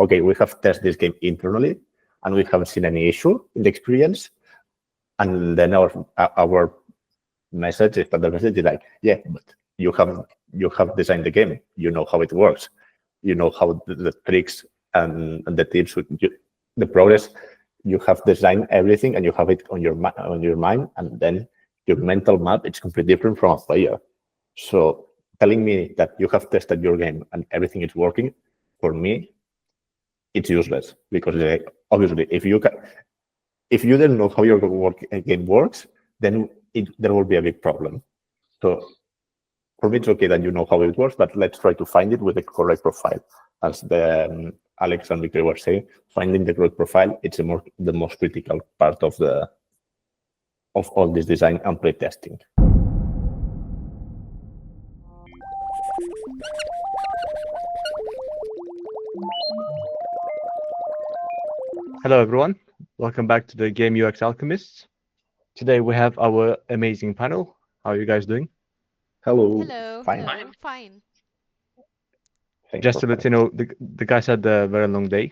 okay, we have tested this game internally and we haven't seen any issue in the experience. And then our message is that the message is like, yeah, but you have designed the game. You know how it works. You know how the tricks and the tips, the progress. You have designed everything and you have it on your mind, and then your mental map is completely different from a player. So telling me that you have tested your game and everything is working, for me, it's useless, because obviously if you don't know how your game works, then there will be a big problem. So for me, it's okay that you know how it works, but let's try to find it with the correct profile. As Alex and Victor were saying, finding the correct profile, it's the most critical part of all this design and playtesting. Hello, everyone. Welcome back to the Game UX Alchemists. Today we have our amazing panel. How are you guys doing? Hello. Hello. Fine. Hello. Fine. Just to let you know, the guys had a very long day,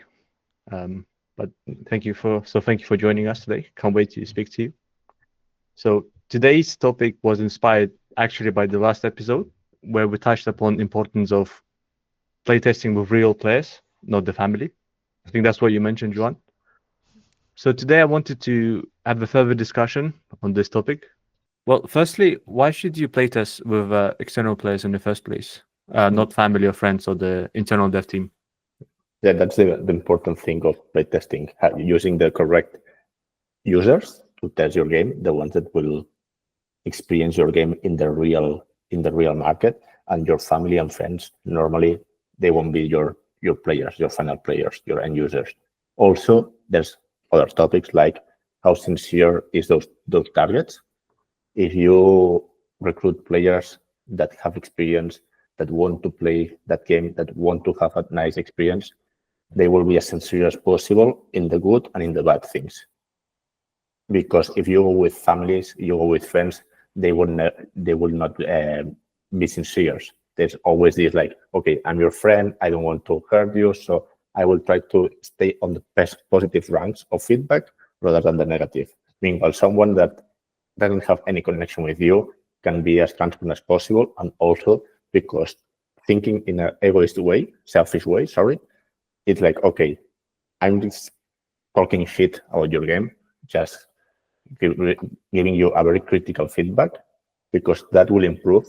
but thank you for joining us today. Can't wait to speak to you. So today's topic was inspired actually by the last episode, where we touched upon the importance of playtesting with real players, not the family. I think that's what you mentioned, Joan. So today I wanted to have a further discussion on this topic. Well, firstly, why should you playtest with external players in the first place, not family or friends or the internal dev team? Yeah, that's the important thing of playtesting, using the correct users to test your game, the ones that will experience your game in the real market, and your family and friends, normally they won't be your players, your final players, your end users. Also, there's other topics like how sincere is those targets. If you recruit players that have experience, that want to play that game, that want to have a nice experience, they will be as sincere as possible in the good and in the bad things. Because if you go with families, you go with friends, they will not be sincere. There's always this like, okay, I'm your friend, I don't want to hurt you, so I will try to stay on the best positive ranks of feedback rather than the negative. Meanwhile, someone that doesn't have any connection with you can be as transparent as possible, and also because thinking in an selfish way, it's like, okay, I'm just talking shit about your game, just giving you a very critical feedback, because that will improve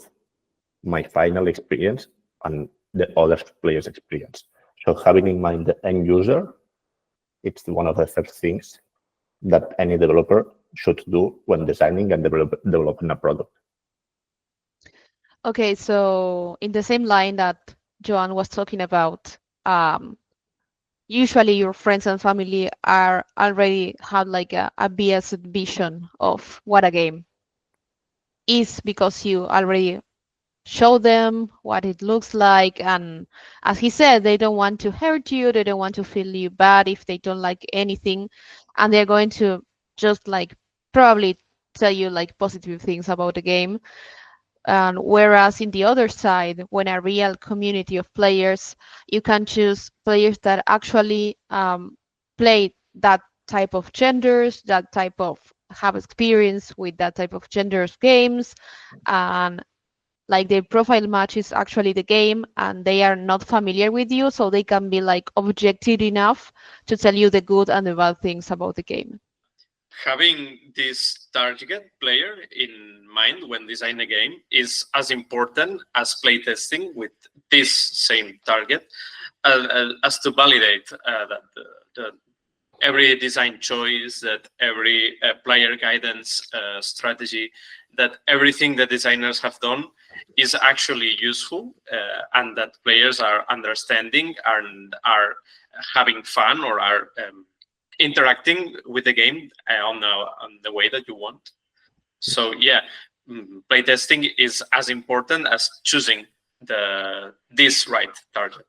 my final experience and the other players' experience. So having in mind the end user, it's one of the first things that any developer should do when designing and developing a product. Okay, so in the same line that Joan was talking about, usually your friends and family are already have like a biased vision of what a game is, because you already show them what it looks like, and as he said, they don't want to hurt you, they don't want to feel you bad if they don't like anything, and they're going to just like probably tell you like positive things about the game. And whereas in the other side, when a real community of players, you can choose players that actually play that type of genders, that type of have experience with that type of genders games, and like their profile matches actually the game, and they are not familiar with you, so they can be like objective enough to tell you the good and the bad things about the game. Having this target player in mind when designing a game is as important as playtesting with this same target, as to validate that every design choice, that every player guidance strategy, that everything that designers have done is actually useful, and that players are understanding and are having fun or are interacting with the game on the way that you want. So yeah, playtesting is as important as choosing this right target.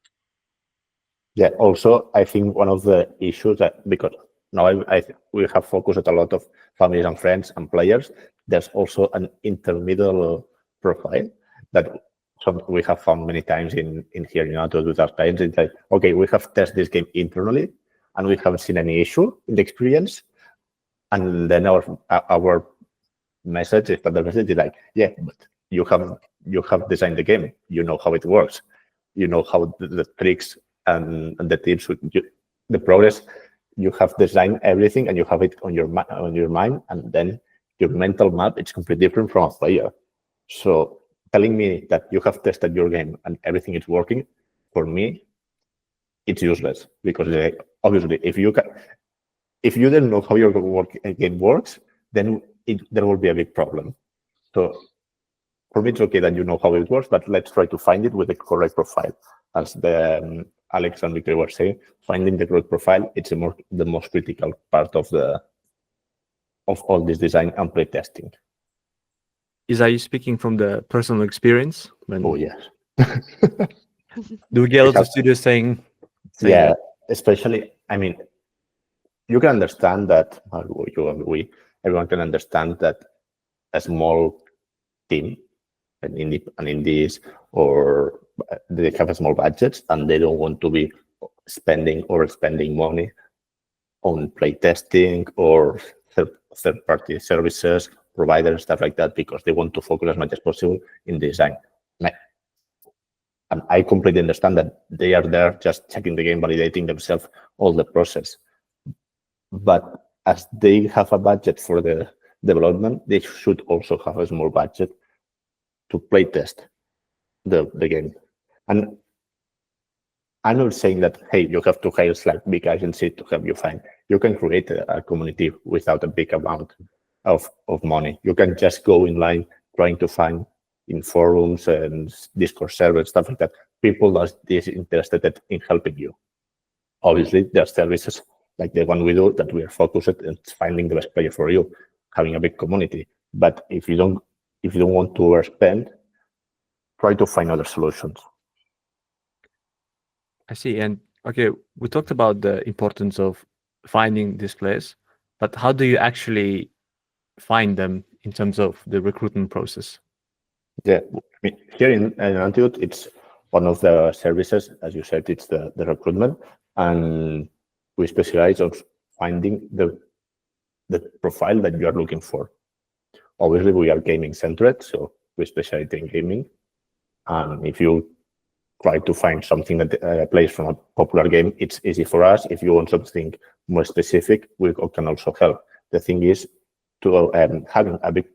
Yeah, also, I think one of the issues that, because now we have focused a lot of families and friends and players, there's also an intermediate profile that we have found many times in here in Antidote with our clients. It's like, okay, we have tested this game internally, and we haven't seen any issue in the experience. And then our message, standard message, is like, yeah, but you have designed the game. You know how it works. You know how the tricks and the tips, the progress. You have designed everything, and you have it on your mind, and then your mental map is completely different from a player. So telling me that you have tested your game and everything is working, for me, it's useless, because obviously if you don't know how your game works, then there will be a big problem. So for me, it's okay that you know how it works, but let's try to find it with the correct profile. As Alex and Victor were saying, finding the correct profile, it's the most critical part of all this design and playtesting. Are you speaking from the personal experience? Oh, yes. Do we get a lot of studios saying yeah, especially, I mean, you can understand that, everyone can understand that a small team, an indies, or they have a small budgets and they don't want to be spending money on playtesting or third-party services, providers, stuff like that, because they want to focus as much as possible in design. And I completely understand that they are there just checking the game, validating themselves, all the process. But as they have a budget for the development, they should also have a small budget to playtest the game. And I'm not saying that, hey, you have to hire like big agency to help you find. You can create a community without a big amount of money. You can just go in line trying to find in forums and Discord servers, stuff like that, people that is interested in helping you. Obviously, there are services like the one we do that we are focused on finding the best player for you, having a big community. But if you don't want to overspend, try to find other solutions. I see. And okay, we talked about the importance of finding these players, but how do you actually find them in terms of the recruitment process? Yeah, I mean, here in Antidote, it's one of the services, as you said, it's the recruitment, and we specialize on finding the profile that you are looking for. Obviously, we are gaming centered, so we specialize in gaming. And if you try to find something that plays from a popular game, it's easy for us. If you want something more specific, we can also help. The thing is to having a big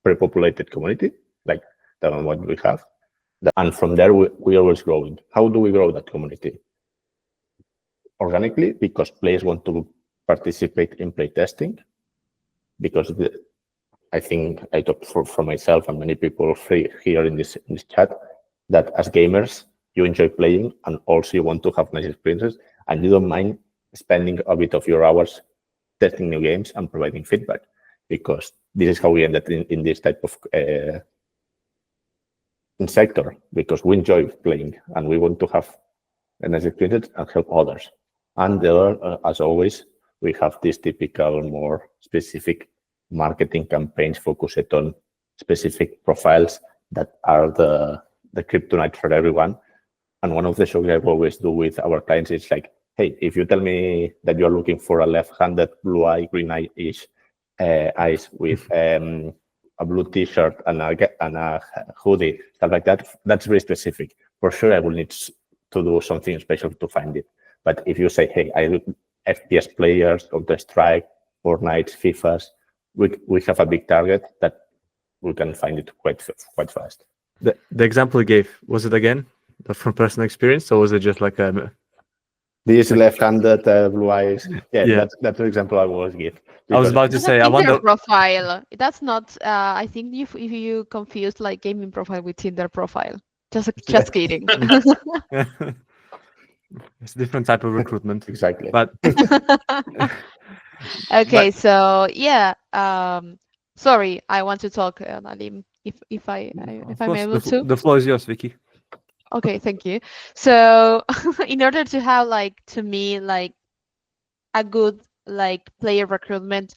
pre-populated community, like the one we have. And from there, we are always growing. How do we grow that community? Organically, because players want to participate in playtesting. Because I think I talk for myself and many people here in this chat, that as gamers, you enjoy playing and also you want to have nice experiences and you don't mind spending a bit of your hours testing new games and providing feedback, because this is how we ended in this type of sector, because we enjoy playing and we want to have a nice experience and help others. And the other, as always, we have this typical more specific marketing campaigns focused on specific profiles that are the kryptonite for everyone. And one of the shows I always do with our clients is like, hey, if you tell me that you're looking for a left-handed blue eye, green eye-ish eyes with a blue t-shirt and a hoodie, stuff like that, that's very specific. For sure, I will need to do something special to find it. But if you say, hey, I look FPS players, Counter-Strike, Fortnite, FIFAs, we have a big target that we can find it quite fast. The example you gave, was it again from personal experience, or was it just like a... This left-handed blue eyes. Yeah, that's the example I always give. I was about to say, I wonder... profile. That's not, I think if you confuse like gaming profile with Tinder profile. Just kidding. It's a different type of recruitment. Exactly. But okay, so yeah. Sorry, I want to talk, Nalim, if I'm able to. The floor is yours, Vicky. Okay, thank you. So in order to have to me a good player recruitment,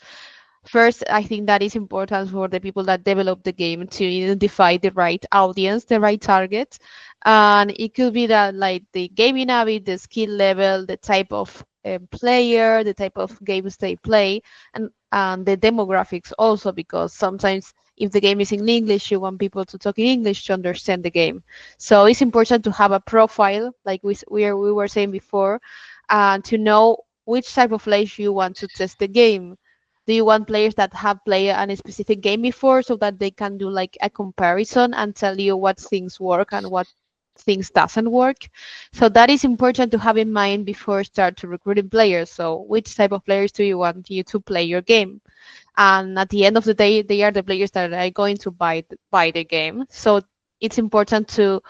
First, I think that is important for the people that develop the game to identify the right audience, the right target. And it could be that like the gaming habit, the skill level, the type of player, the type of games they play, and the demographics also, because sometimes if the game is in English, you want people to talk in English to understand the game. So it's important to have a profile, like we were saying before, and to know which type of players you want to test the game. Do you want players that have played a specific game before so that they can do like a comparison and tell you what things work and what things doesn't work? So that is important to have in mind before start to recruiting players. So which type of players do you want you to play your game? And at the end of the day, they are the players that are going to buy the game. So it's important to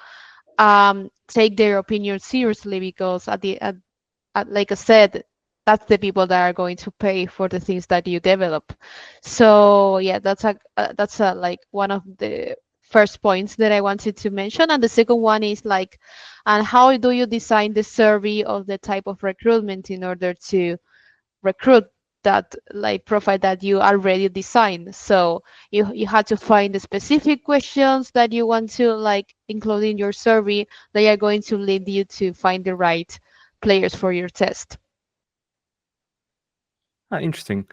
take their opinion seriously, because like I said, that's the people that are going to pay for the things that you develop. So yeah, that's a like one of the first points that I wanted to mention. And the second one is like, and how do you design the survey of the type of recruitment in order to recruit that like profile that you already designed? So you had to find the specific questions that you want to like include in your survey. They are going to lead you to find the right players for your test. Interesting.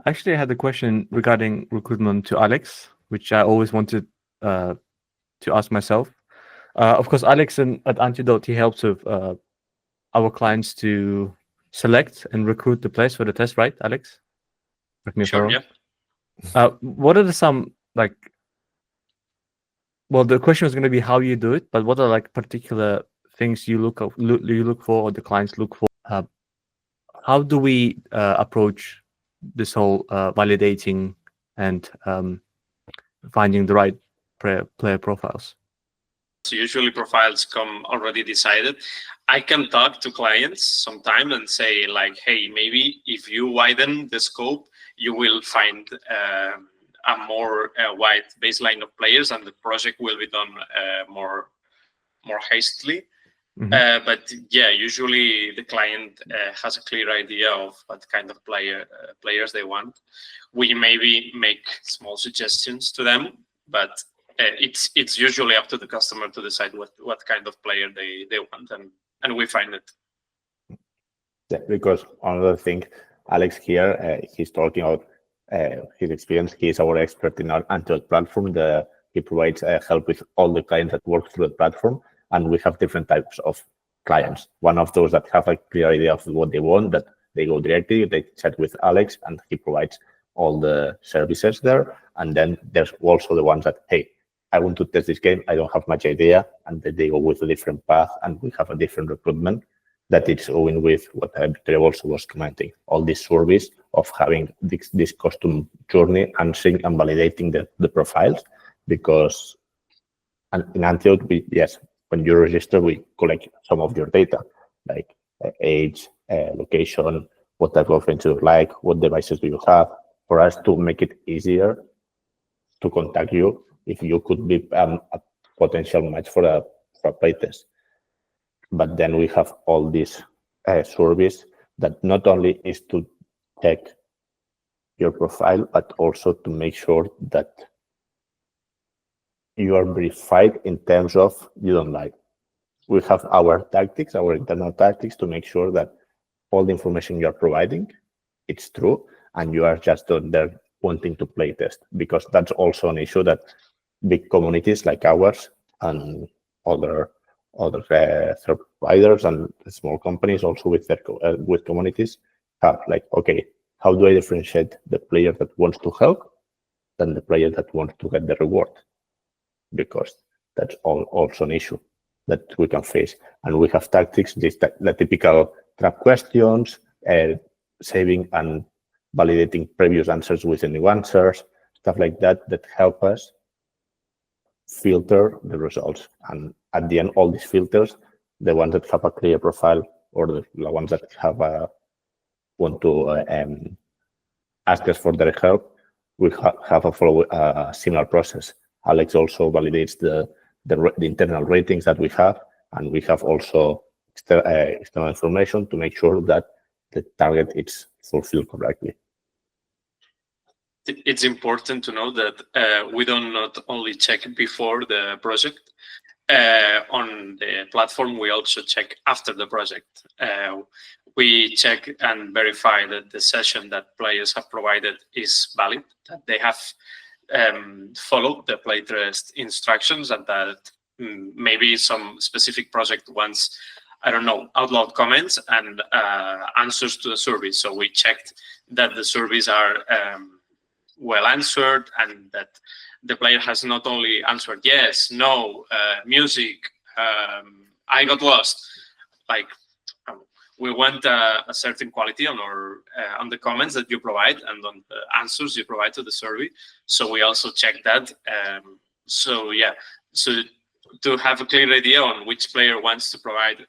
Actually, I had a question regarding recruitment to Alex, which I always wanted to ask myself. Of course, Alex at Antidote, he helps with our clients to select and recruit the players for the test, right, Alex? Correct me if I'm Sure, wrong. yeah. What are some like? Well, the question was going to be how you do it, but what are like particular things you look for, or the clients look for? How do we approach this whole validating and finding the right player profiles? So usually profiles come already decided. I can talk to clients sometimes and say like, hey, maybe if you widen the scope, you will find a more wide baseline of players, and the project will be done more hastily. Mm-hmm. But yeah, usually the client has a clear idea of what kind of players they want. We maybe make small suggestions to them, but it's usually up to the customer to decide what kind of player they want, and we find it. Yeah, because another thing, Alex here, he's talking about his experience. He's our expert in our Antidote platform. He provides help with all the clients that work through the platform, and we have different types of clients. One of those that have a clear idea of what they want, that they go directly, they chat with Alex, and he provides all the services there. And then there's also the ones that, hey, I want to test this game, I don't have much idea, and then they go with a different path, and we have a different recruitment that it's going with what Victoria also was commenting, all this service of having this custom journey, answering and validating the profiles, because in Antidote, when you register, we collect some of your data, like age, location, what type of friends you like, what devices do you have, for us to make it easier to contact you if you could be a potential match for a playtest. But then we have all this service that not only is to check your profile, but also to make sure that you are verified in terms of you don't lie. We have our tactics, our internal tactics, to make sure that all the information you are providing, it's true, and you are just there wanting to play test, because that's also an issue that big communities like ours and other third providers and small companies also with communities have, like, okay, how do I differentiate the player that wants to help than the player that wants to get the reward? Because that's also an issue that we can face. And we have tactics, the typical trap questions, saving and validating previous answers with new answers, stuff like that, that help us filter the results. And at the end, all these filters, the ones that have a clear profile, or the ones that have want to ask us for their help, we have a similar process. Alex also validates the internal ratings that we have, and we have also external information to make sure that the target is fulfilled correctly. it's important to know that we don't not only check before the project on the platform, we also check after the project. We check and verify that the session that players have provided is valid, that they have followed the playtest instructions, and that maybe some specific project wants, I don't know, outloud comments and answers to the survey. So we checked that the surveys are well answered, and that the player has not only answered yes, no, music, I got lost. Like, we want a certain quality on our on the comments that you provide and on the answers you provide to the survey. So we also check that. So yeah, so to have a clear idea on which player wants to provide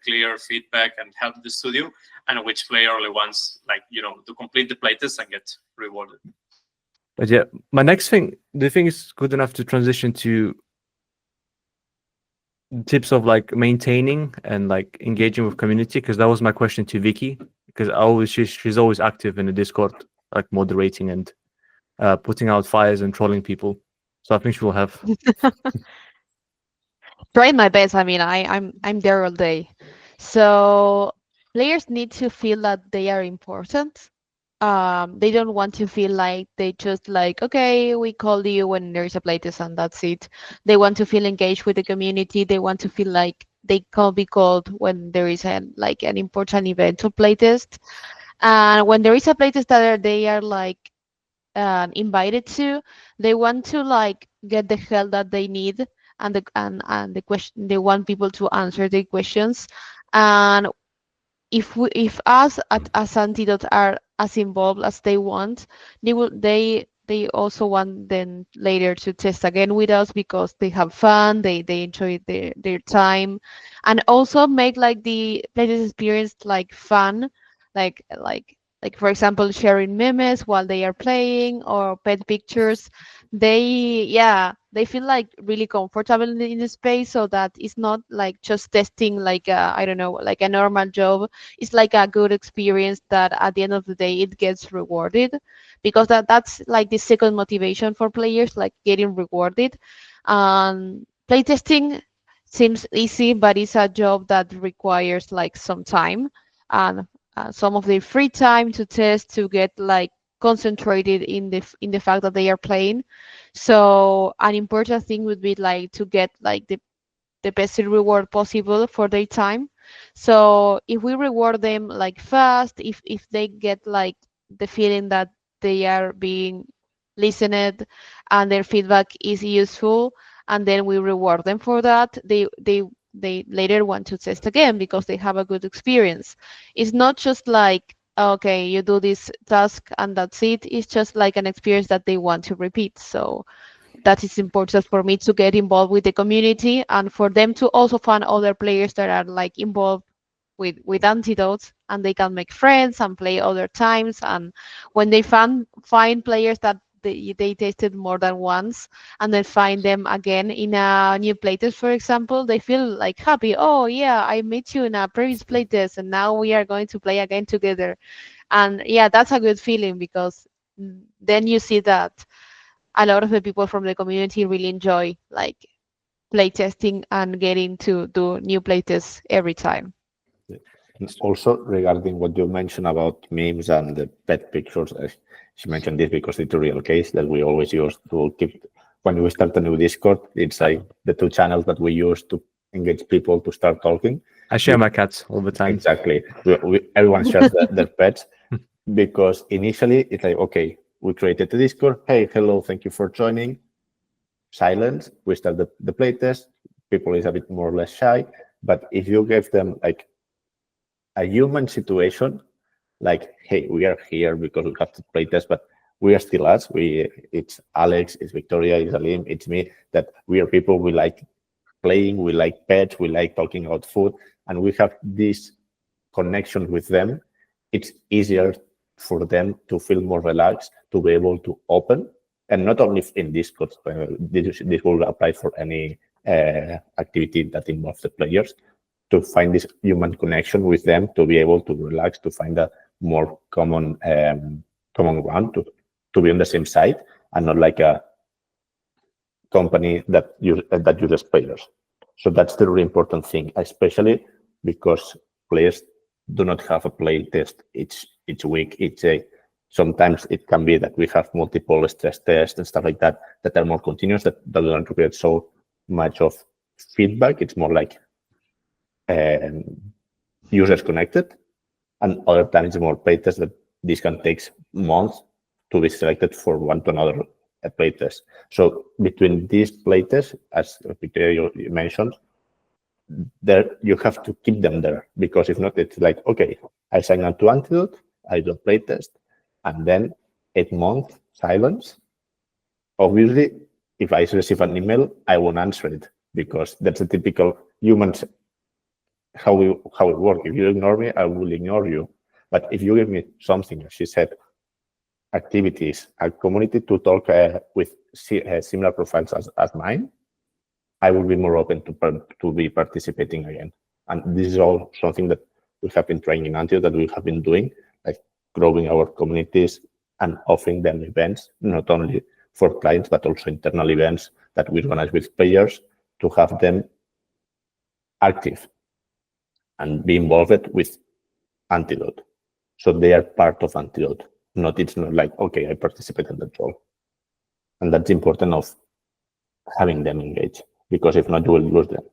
clear feedback and help the studio, and which player only wants, like, to complete the playtest and get rewarded. But yeah, my next thing, do you think it's good enough to transition to tips of like maintaining and like engaging with community? Because that was my question to Vicky, because she's always active in the Discord, like moderating and putting out fires and trolling people. So I think she will have. Trying my best. I mean, I'm there all day. So players need to feel that they are important. They don't want to feel like they just like, okay, we call you when there's a playtest and that's it. They want to feel engaged with the community. They want to feel like they can be called when there is an important event or playtest. And when there is a playtest that they are like invited to, they want to like get the help that they need, and the question, they want people to answer the questions. And if us as Antidote are as involved as they want, they also want then later to test again with us, because they have fun, they enjoy their time, and also make like the playtest experience like fun, like for example sharing memes while they are playing, or pet pictures. They feel like really comfortable in the space, so that it's not like just testing like I don't know, like a normal job. It's like a good experience that at the end of the day it gets rewarded, because that's like the second motivation for players, like getting rewarded. Playtesting seems easy, but it's a job that requires like some time and some of their free time to test, to get like concentrated in the fact that they are playing. So an important thing would be like to get like the best reward possible for their time. So if we reward them like fast, if they get like the feeling that they are being listened and their feedback is useful, and then we reward them for that, they later want to test again because they have a good experience. It's not just like, okay, you do this task and that's it. It's just like an experience that they want to repeat. So that is important for me to get involved with the community, and for them to also find other players that are like involved with Antidote, and they can make friends and play other times. And when they find players that they tested more than once, and then find them again in a new playtest, for example, they feel like happy. Oh yeah, I met you in a previous playtest and now we are going to play again together. And yeah, that's a good feeling, because then you see that a lot of the people from the community really enjoy like playtesting and getting to do new playtests every time. Also, regarding what you mentioned about memes and the pet pictures, she mentioned this because it's a real case that we always use to keep. When we start a new Discord, it's like the two channels that we use to engage people to start talking. I share my cats all the time. Exactly. Everyone shares their pets, because initially it's like, okay, we created the Discord. Hey, hello, thank you for joining. Silence. We start the playtest. People is a bit more or less shy, but if you give them like a human situation, like, hey, we are here because we have to playtest, but we are still us. It's Alex, it's Victoria, it's Alim, it's me. That we are people. We like playing, we like pets, we like talking about food, and we have this connection with them. It's easier for them to feel more relaxed, to be able to open, and not only in Discord. This will apply for any activity that involves the players, to find this human connection with them, to be able to relax, to find a more common ground, to be on the same side and not like a company that uses players. So that's the really important thing, especially because players do not have a play test each week, each day. Sometimes it can be that we have multiple stress tests and stuff like that are more continuous, that don't require so much of feedback. It's more like users connected, and other times more playtests that this can take months to be selected for one to another playtest. So between these playtests, as Victoria you mentioned, there you have to keep them there, because if not, it's like, okay, I sign on to Antidote, I do a playtest, and then 8 months silence. Obviously, if I receive an email, I won't answer it, because that's a typical humans how we work. If you ignore me, I will ignore you. But if you give me something, as she said, activities, a community to talk with similar profiles as mine, I will be more open to be participating again. And this is all something that we have been trying in Antidote, that we have been doing, like growing our communities and offering them events, not only for clients, but also internal events that we organize with players, to have them active and be involved with Antidote. So they are part of Antidote. It's not like, okay, I participated, that's all. And that's important of having them engaged, because if not, you will lose them.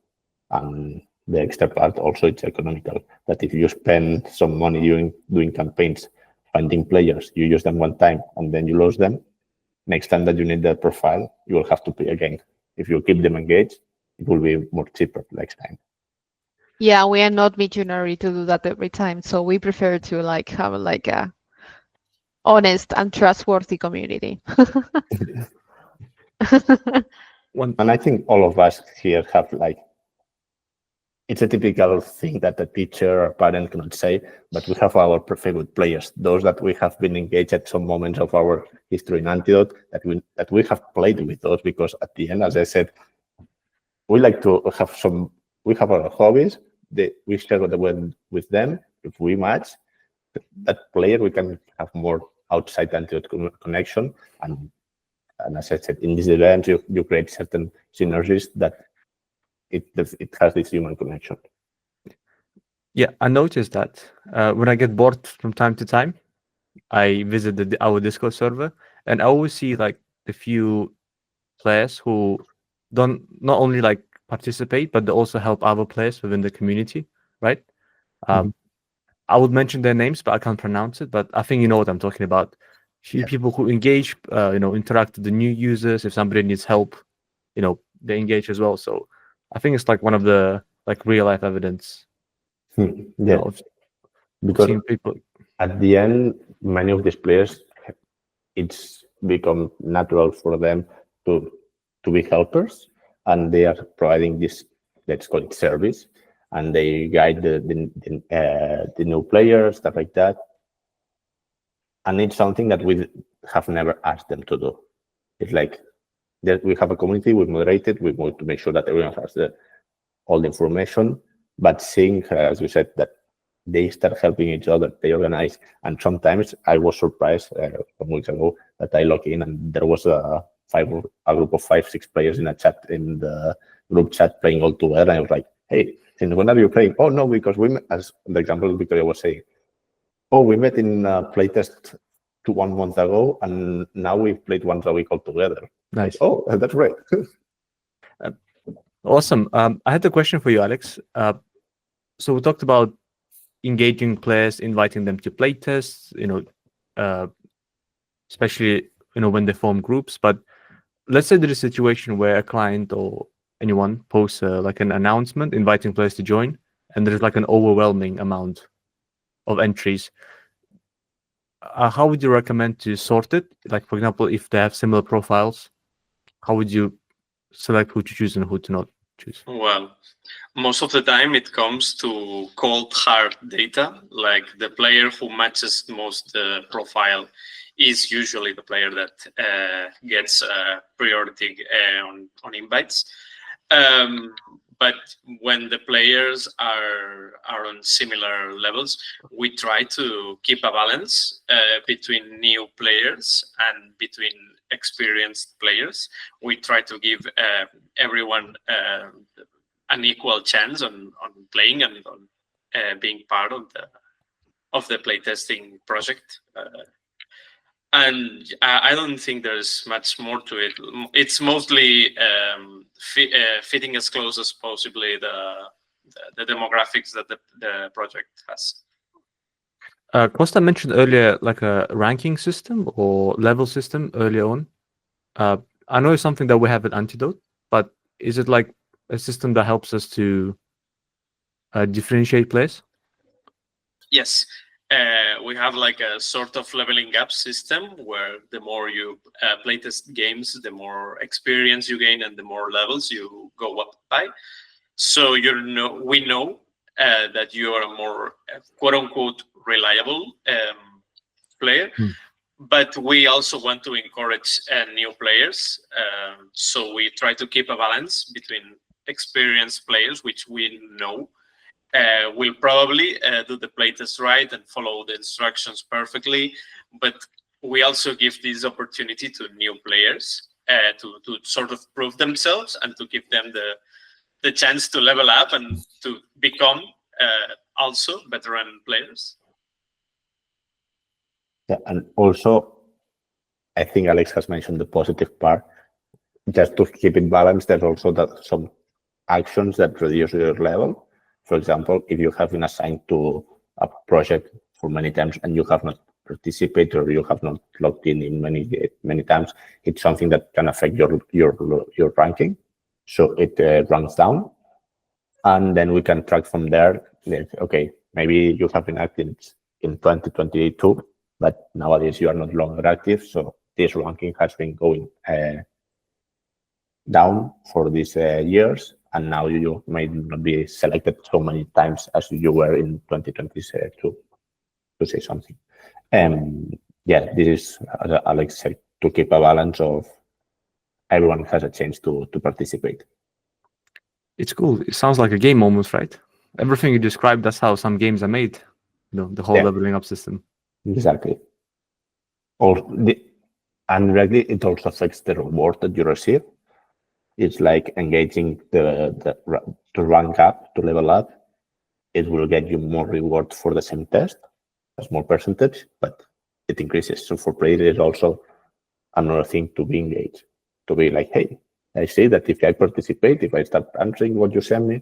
And the extra part also, it's economical, that if you spend some money doing campaigns, finding players, you use them one time and then you lose them, next time that you need their profile, you will have to pay again. If you keep them engaged, it will be more cheaper next time. Yeah, we are not visionary to do that every time, so we prefer to like have like a honest and trustworthy community. And I think all of us here have like, it's a typical thing that a teacher or parent cannot say, but we have our favorite players, those that we have been engaged at some moments of our history in Antidote, that we have played with those, because at the end, as I said, we like to have we have our hobbies, we share with them. If we match that player, we can have more outside Antidote connection. And as I said, in these events, you create certain synergies that it has this human connection. Yeah, I noticed that when I get bored from time to time, I visit our Discord server, and I always see like the few players who don't not only like participate, but they also help other players within the community, right? I would mention their names, but I can't pronounce it. But I think you know what I'm talking about. Few people who engage, interact with the new users. If somebody needs help, they engage as well. So I think it's like one of the like real life evidence. Because people at the end, many of these players, it's become natural for them to be helpers, and they are providing this, let's call it, service, and they guide the new players, stuff like that. And it's something that we have never asked them to do. It's like that we have a community, we moderate it, we want to make sure that everyone has all the information, but seeing, as you said, that they start helping each other, they organize. And sometimes I was surprised some weeks ago that I log in and there was a group of 5-6 players in the group chat playing all together. And I was like, hey, since when are you playing? Oh no, because we met, as the example Victoria was saying, oh, we met in Playtest 1 month ago, and now we've played once a week all together. Nice. Oh, that's great. Awesome. I had a question for you, Alex. So we talked about engaging players, inviting them to playtests, especially when they form groups. But let's say there's a situation where a client or anyone posts like an announcement inviting players to join, and there's like an overwhelming amount of entries. How would you recommend to sort it? Like, for example, if they have similar profiles, how would you select who to choose and who to not choose? Well, most of the time it comes to cold hard data, like the player who matches most profile is usually the player that gets priority on invites. but when the players are on similar levels, we try to keep a balance between new players and between experienced players. We try to give everyone an equal chance on playing and on being part of the playtesting project. And I don't think there's much more to it. It's mostly fitting as close as possibly the demographics that the project has. Costa mentioned earlier like a ranking system or level system earlier on. I know it's something that we have at Antidote, but is it like a system that helps us to differentiate players? Yes. We have like a sort of leveling up system where the more you playtest games, the more experience you gain and the more levels you go up by. So we know that you are a more quote unquote reliable player, but we also want to encourage new players. So we try to keep a balance between experienced players, which we know will probably do the playtest right and follow the instructions perfectly, but we also give this opportunity to new players to sort of prove themselves and to give them the chance to level up and to become also veteran players. Yeah, and also, I think Alex has mentioned the positive part. Just to keep it balanced, there's also some actions that reduce your level. For example, if you have been assigned to a project for many times and you have not participated or you have not logged in many times, it's something that can affect your ranking. So it runs down, and then we can track from there. Okay, maybe you have been active in 2022, but nowadays you are not longer active. So this ranking has been going down for these years. And now you may not be selected so many times as you were in 2022, to say something. Yeah, this is, as Alex said, to keep a balance of everyone has a chance to participate. It's cool. It sounds like a game almost, right? Everything you described, that's how some games are made. The whole leveling up system. Exactly. And really, it also affects the reward that you receive. It's like engaging to rank up, to level up. It will get you more reward for the same test, a small percentage, but it increases. So for players, it's also another thing to be engaged, to be like, hey, I see that if I participate, if I start answering what you send me,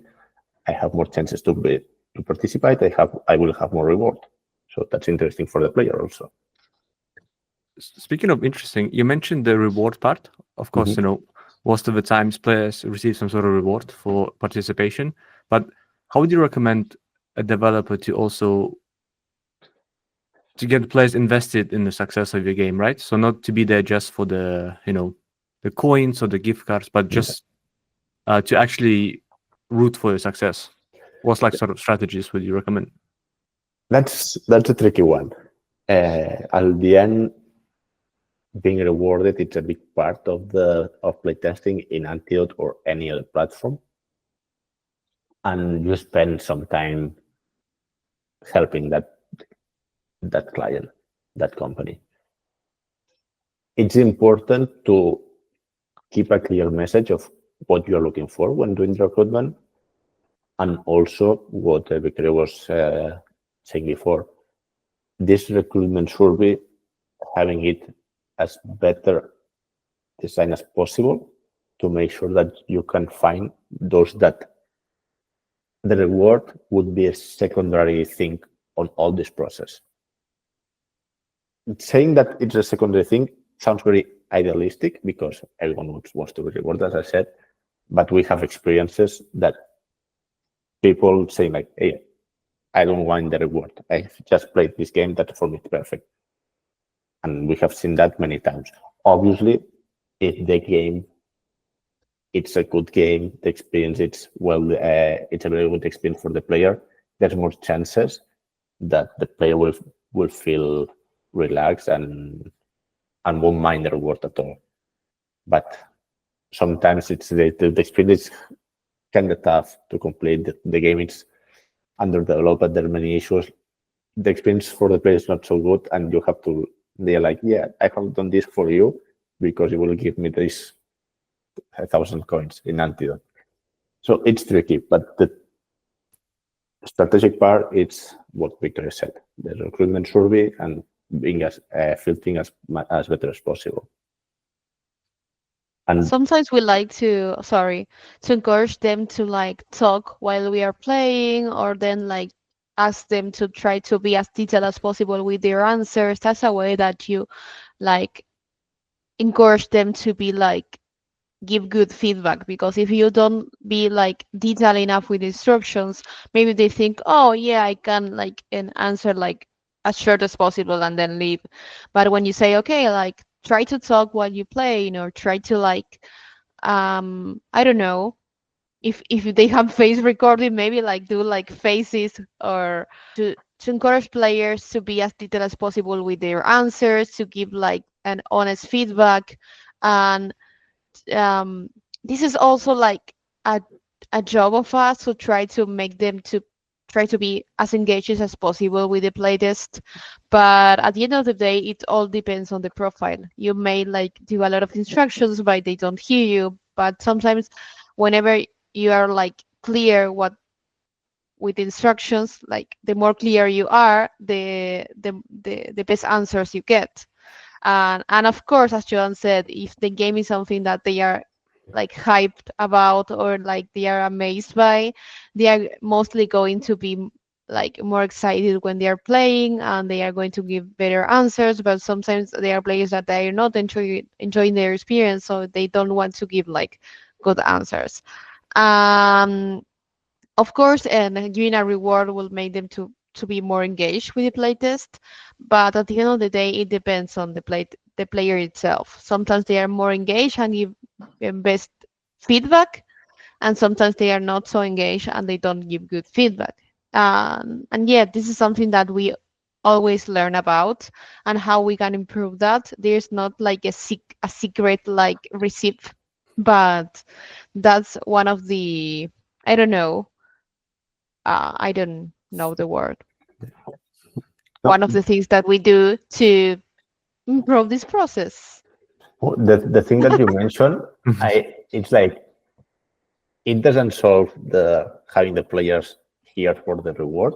I have more chances to participate. I will have more reward. So that's interesting for the player also. Speaking of interesting, you mentioned the reward part. Of course, most of the times players receive some sort of reward for participation. But how would you recommend a developer to also get players invested in the success of your game, right? So not to be there just for the the coins or the gift cards, but just to actually root for your success. What sort of strategies would you recommend? That's a tricky one. At the end, being rewarded, it's a big part of playtesting in Antidote or any other platform. And you spend some time helping that client, that company. It's important to keep a clear message of what you're looking for when doing recruitment. And also what Victoria was saying before, this recruitment should be having it as better design as possible to make sure that you can find those that the reward would be a secondary thing on all this process. Saying that it's a secondary thing sounds very idealistic because everyone wants to be rewarded, as I said, but we have experiences that people say like, hey, I don't want the reward. I just played this game that for me is perfect. And we have seen that many times. Obviously, if the game, it's a good game, the experience, it's a very good experience for the player, there's more chances that the player will feel relaxed and won't mind the reward at all. But sometimes it's the experience kind of tough to complete the game. It's underdeveloped. There are many issues. The experience for the player is not so good, and you have to. They're like, yeah, I have done this for you because you will give me this 1,000 coins in Antidote. So it's tricky, but the strategic part, it's what Victor said: the recruitment survey and being as filtering as better as possible. And Sometimes we like to, to encourage them to like talk while we are playing, or then like ask them to try to be as detailed as possible with their answers. That's a way that you like encourage them to be like give good feedback, because if you don't be like detailed enough with instructions, maybe they think, oh yeah, I can like an answer like as short as possible and then leave. But when you say, okay, like try to talk while you play, or try to like I don't know, if they have face recording, maybe like do like faces, or to encourage players to be as detailed as possible with their answers, to give like an honest feedback. And this is also like a job of us to try to make them to try to be as engaged as possible with the playtest. But at the end of the day, it all depends on the profile. You may like do a lot of instructions, but they don't hear you. But sometimes whenever you are like clear what with instructions, like the more clear you are, the best answers you get. And of course, as Joan said, if the game is something that they are like hyped about, or like they are amazed by, they are mostly going to be like more excited when they are playing, and they are going to give better answers. But sometimes there are players that they are not enjoying their experience, so they don't want to give like good answers. Of course, and giving a reward will make them to be more engaged with the playtest. But at the end of the day, it depends on the player itself. Sometimes they are more engaged and give best feedback, and sometimes they are not so engaged and they don't give good feedback. And yeah, this is something that we always learn about, and how we can improve that. There's not like a secret like recipe, but that's one of the, I don't know, I don't know the word. One of the things that we do to improve this process. The thing that you mentioned, it's like it doesn't solve the having the players here for the reward,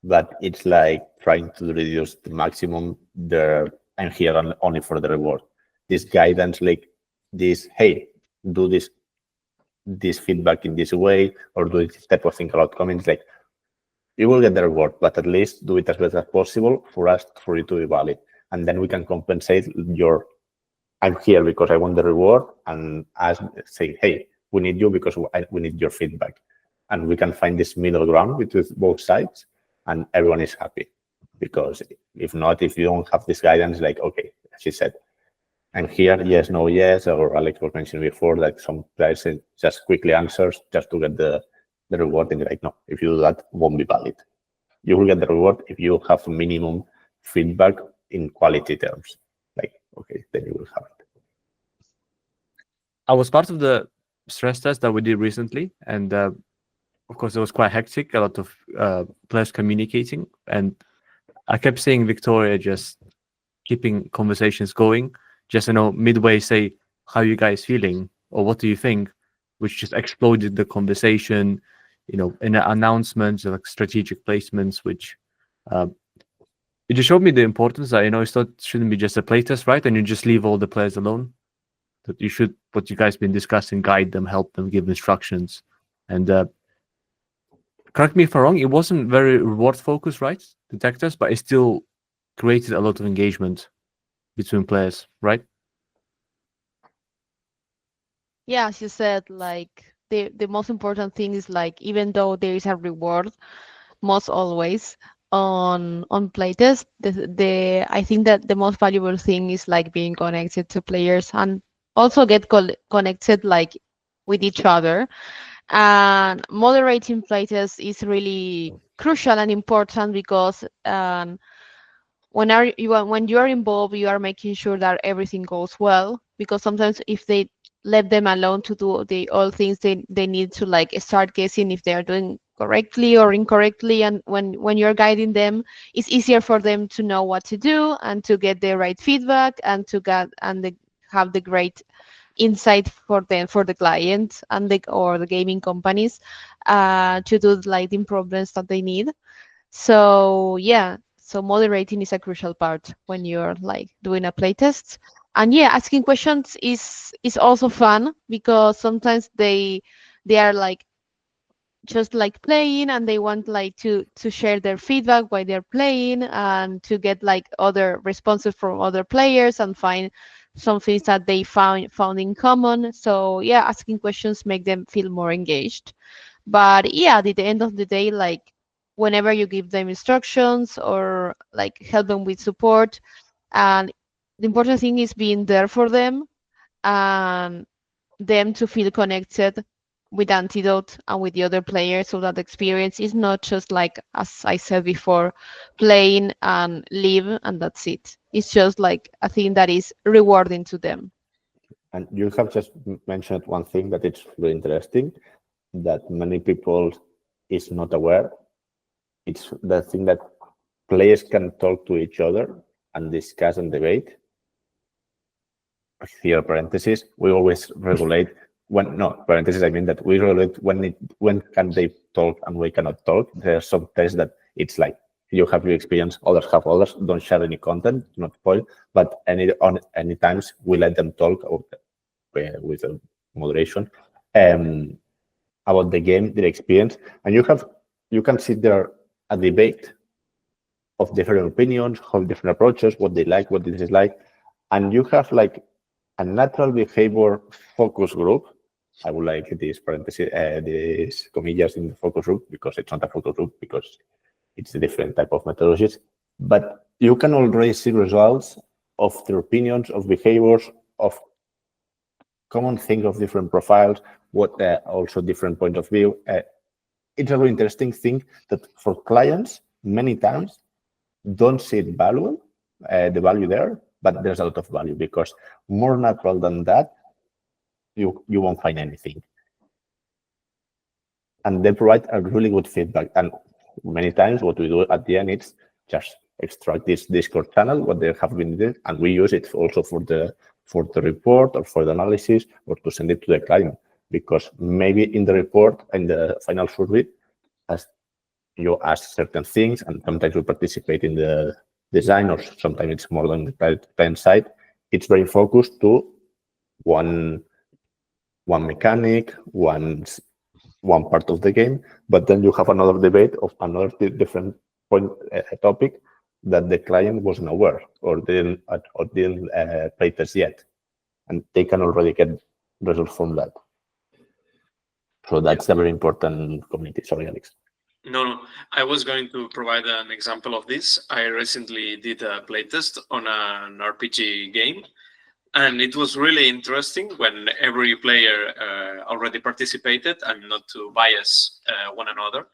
but it's like trying to reduce the maximum the I'm here only for the reward. This guidance, like this, hey, do this feedback in this way, or do this type of thing about comments, like you will get the reward, but at least do it as best as possible for you to be valid. And then we can compensate your I'm here because I want the reward, and say, hey, we need you because we need your feedback. And we can find this middle ground between both sides, and everyone is happy. Because if not, if you don't have this guidance, like, okay, as she said, I'm here, yes, no, yes, or Alex was mentioned before that some players just quickly answers just to get the reward, and you're like, no, if you do that, it won't be valid. You will get the reward if you have minimum feedback in quality terms. Like, okay, then you will have it. I was part of the stress test that we did recently, and of course it was quite hectic, a lot of players communicating, and I kept seeing Victoria just keeping conversations going, just midway say, how you guys feeling, or what do you think, which just exploded the conversation, in the announcements, like strategic placements, which it just showed me the importance that shouldn't be just a playtest, right? And you just leave all the players alone. That you should, what you guys been discussing, guide them, help them, give instructions. And correct me if I'm wrong, it wasn't very reward focused, right? The tech test, but it still created a lot of engagement between players, right? Yeah, as you said, like the most important thing is like, even though there is a reward, most always on playtest, the I think that the most valuable thing is like being connected to players, and also get connected like with each other. And moderating playtest is really crucial and important, because when you are involved, you are making sure that everything goes well. Because sometimes if they let them alone to do all things they need to like start guessing if they are doing correctly or incorrectly. And when you're guiding them, it's easier for them to know what to do and to get the right feedback and to get have the great insight for them, for the client and or the gaming companies, to do like the improvements that they need. So yeah, so moderating is a crucial part when you're like doing a playtest. And yeah, asking questions is also fun, because sometimes they are like just like playing and they want like to share their feedback while they're playing and to get like other responses from other players and find some things that they found in common. So yeah, asking questions make them feel more engaged. But yeah, at the end of the day, like whenever you give them instructions or like help them with support, and the important thing is being there for them and them to feel connected with Antidote and with the other players, so that the experience is not just like, as I said before, playing and leave and that's it. It's just like a thing that is rewarding to them. And you have just mentioned one thing that it's really interesting, that many people is not aware. It's the thing that players can talk to each other and discuss and debate. Here, parentheses, we always regulate when, no, parentheses, I mean that we regulate when can they talk and we cannot talk. There are some tests that it's like, you have your experience, others have others, don't share any content, not spoil, but any times we let them talk with moderation about the game, their experience, and you can see there a debate of different opinions, of different approaches, what they like, what this is like, and you have like a natural behavior focus group. I would like this parenthesis, these comillas in the focus group, because it's not a focus group, because it's a different type of methodologies. But you can already see results of their opinions, of behaviors, of common things of different profiles, what also different point of view. It's a really interesting thing that for clients, many times don't see it value, the value there, but there's a lot of value, because more natural than that, you won't find anything. And they provide a really good feedback. And many times what we do at the end is just extract this Discord channel, what they have been doing, and we use it also for the report or for the analysis, or to send it to the client. Because maybe in the report and the final survey, as you ask certain things, and sometimes we participate in the design, or sometimes it's more than the client side, it's very focused to one mechanic, one part of the game, but then you have another debate of another different point topic that the client wasn't aware or didn't playtest yet, and they can already get results from that. So that's a very important community. Sorry, Alex. No, I was going to provide an example of this. I recently did a playtest on an RPG game, and it was really interesting when every player already participated, and not to bias one another.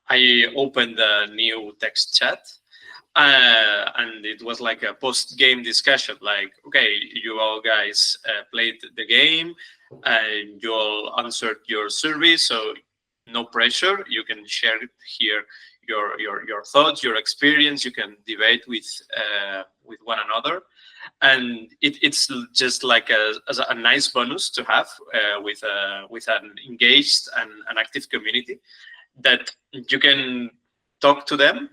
I opened a new text chat, and it was like a post-game discussion, like, okay, you all guys played the game, and you all answered your survey, so no pressure. You can share it here, your thoughts, your experience. You can debate with one another, and it's just like a nice bonus to have with an engaged and an active community, that you can talk to them,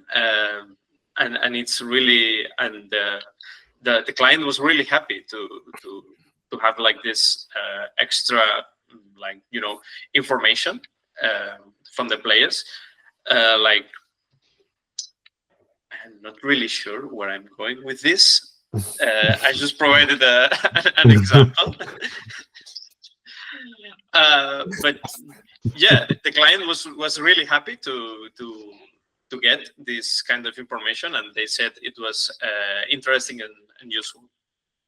and it's really, and the client was really happy to have like this extra, like, information from the players. Like, I'm not really sure where I'm going with this. I just provided an example. But yeah, the client was really happy to get this kind of information, and they said it was interesting and useful.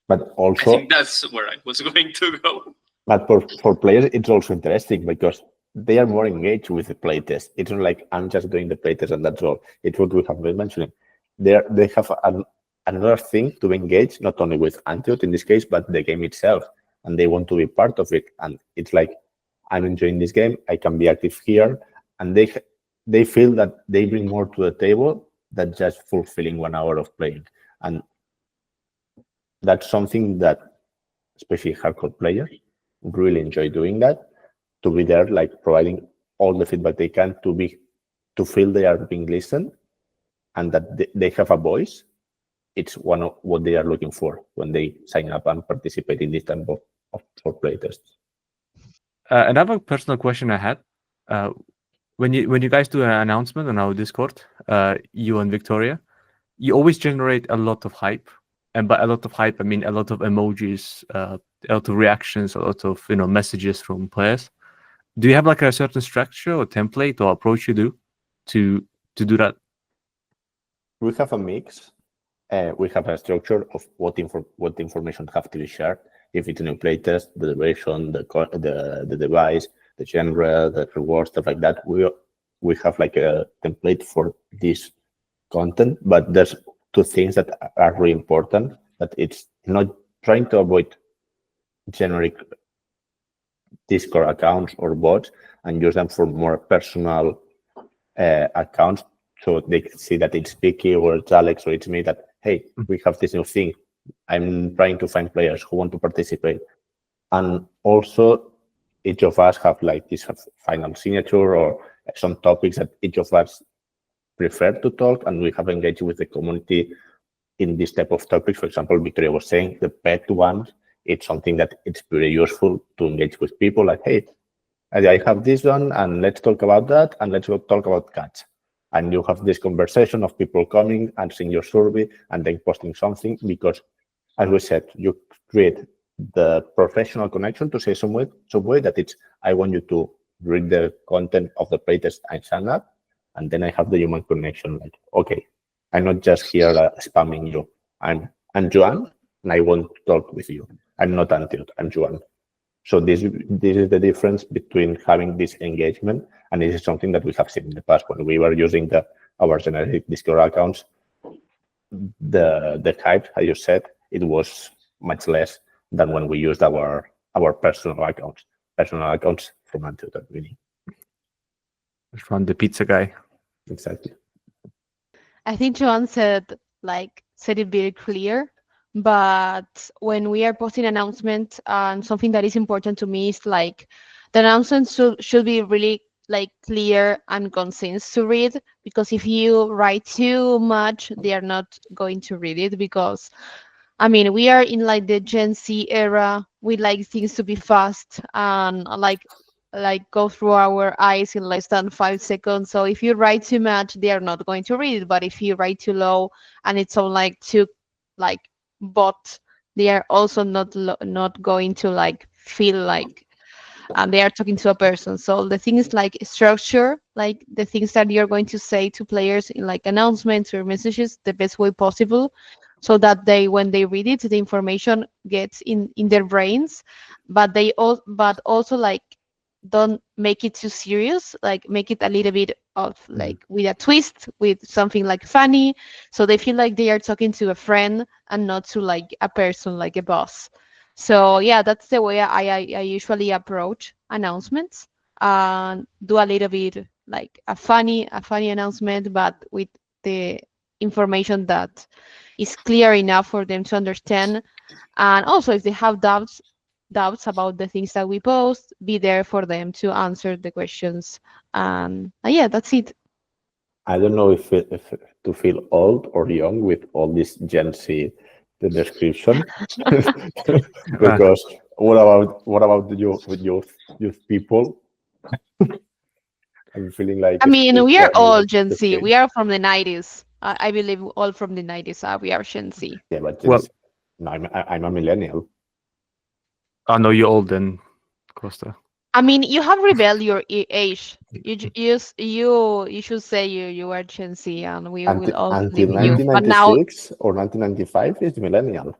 But also, I think that's where I was going to go. But for players, it's also interesting, because they are more engaged with the playtest. It's not like I'm just doing the playtest and that's all. It's what we have been mentioning. They have another thing to engage, not only with Antidote in this case, but the game itself. and they want to be part of it. And it's like, I'm enjoying this game, I can be active here, and they feel that they bring more to the table than just fulfilling 1 hour of playing. And that's something that especially hardcore players really enjoy doing, that to be there, like providing all the feedback they can, to feel they are being listened and that they have a voice. It's one of what they are looking for when they sign up and participate in this type of playtests. Another personal question I had, when you guys do an announcement on our Discord, you and Victoria, you always generate a lot of hype, and by a lot of hype I mean a lot of emojis, a lot of reactions, a lot of messages from players. Do you have like a certain structure or template or approach you do to do that? We have a mix. We have a structure of what information have to be shared. If it's a new playtest, the duration, the device, the genre, the reward, stuff like that. We have like a template for this content, but there's two things that are really important. That it's not trying to avoid generic Discord accounts or bots and use them for more personal accounts, so they can see that it's Vicky or it's Alex or it's me, that, hey, we have this new thing. I'm trying to find players who want to participate. And also, each of us have like this final signature or some topics that each of us prefer to talk, and we have engaged with the community in this type of topics. For example, Victoria was saying the pet ones, it's something that it's very useful to engage with people, like, hey, I have this one, and let's talk about that, and let's talk about cats. And you have this conversation of people coming, answering your survey, and then posting something, because, as we said, you create the professional connection to say some way that it's, I want you to read the content of the playtest and sign up, and then I have the human connection, like, okay, I'm not just here spamming you. I'm Joan, and I want to talk with you. I'm not Antidote, I'm Joan. So this is the difference between having this engagement, and this is something that we have seen in the past when we were using our generic Discord accounts. The hype, as you said, it was much less than when we used our personal accounts from Antidote, really. From the pizza guy. Exactly. I think Joan said it very clear. But when we are posting announcements, and something that is important to me is like the announcements should be really like clear and concise to read, because if you write too much, they are not going to read it. Because I mean, we are in like the Gen Z era. We like things to be fast and like go through our eyes in less than 5 seconds. So if you write too much, they are not going to read it. But if you write too low and it's on like too like bot, they are also not going to like feel like they are talking to a person. So the thing is like structure, like the things that you're going to say to players in like announcements or messages the best way possible, so that when they read it, the information gets in their brains. But also like don't make it too serious, like make it a little bit of like with a twist, with something like funny, so they feel like they are talking to a friend and not to like a person, like a boss. So yeah, that's the way I usually approach announcements, and do a little bit like a funny announcement, but with the information that is clear enough for them to understand. And also, if they have doubts about the things that we post, be there for them to answer the questions. And yeah, that's it. I don't know if to feel old or young with all this Gen Z the description, because what about the youth people? I'm feeling like, I mean, we are all Gen the Z. same. We are from the 90s. I believe all from the 90s. We are Gen Z. Yeah, but Well- no, I'm a millennial. I know you're old then, Costa. I mean, you have revealed your age. You should say you are Gen Z, and we will all Until believe you. But now 1996 or 1995 is millennial.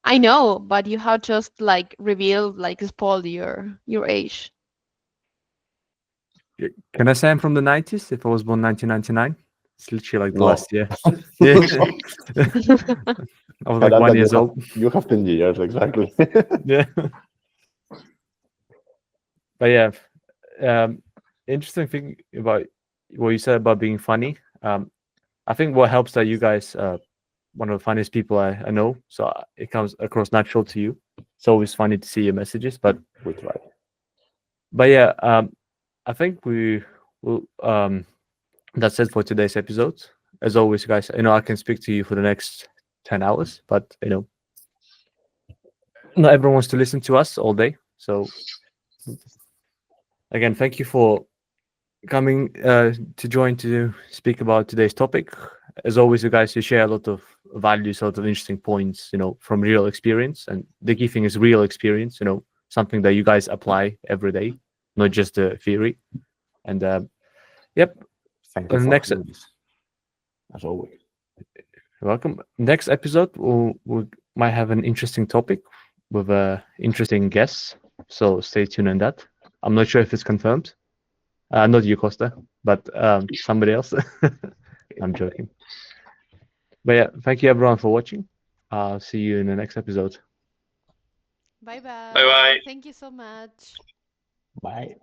I know, but you have just like revealed, like spoiled your age. Can I say I'm from the 90s if I was born 1999? It's literally like the No. last year. Yeah. I was like 1 year old. You have 10 years, exactly. Yeah. But yeah, interesting thing about what you said about being funny. I think what helps that you guys one of the funniest people I know, so it comes across natural to you. It's always funny to see your messages, but We try. But yeah, I think we will. That's it for today's episode. As always, guys, I can speak to you for the next 10 hours, but not everyone wants to listen to us all day. So again, thank you for coming to join to speak about today's topic. As always, you guys, you share a lot of values, a lot of interesting points, from real experience. And the key thing is real experience, something that you guys apply every day, not just the theory. And yep. Thank you for Next, doing this, as always. You're welcome. Next episode, we might have an interesting topic with interesting guests. So stay tuned on that. I'm not sure if it's confirmed. Not you, Costa, but somebody else. I'm joking. But yeah, thank you everyone for watching. I'll see you in the next episode. Bye-bye. Bye-bye. Thank you so much. Bye.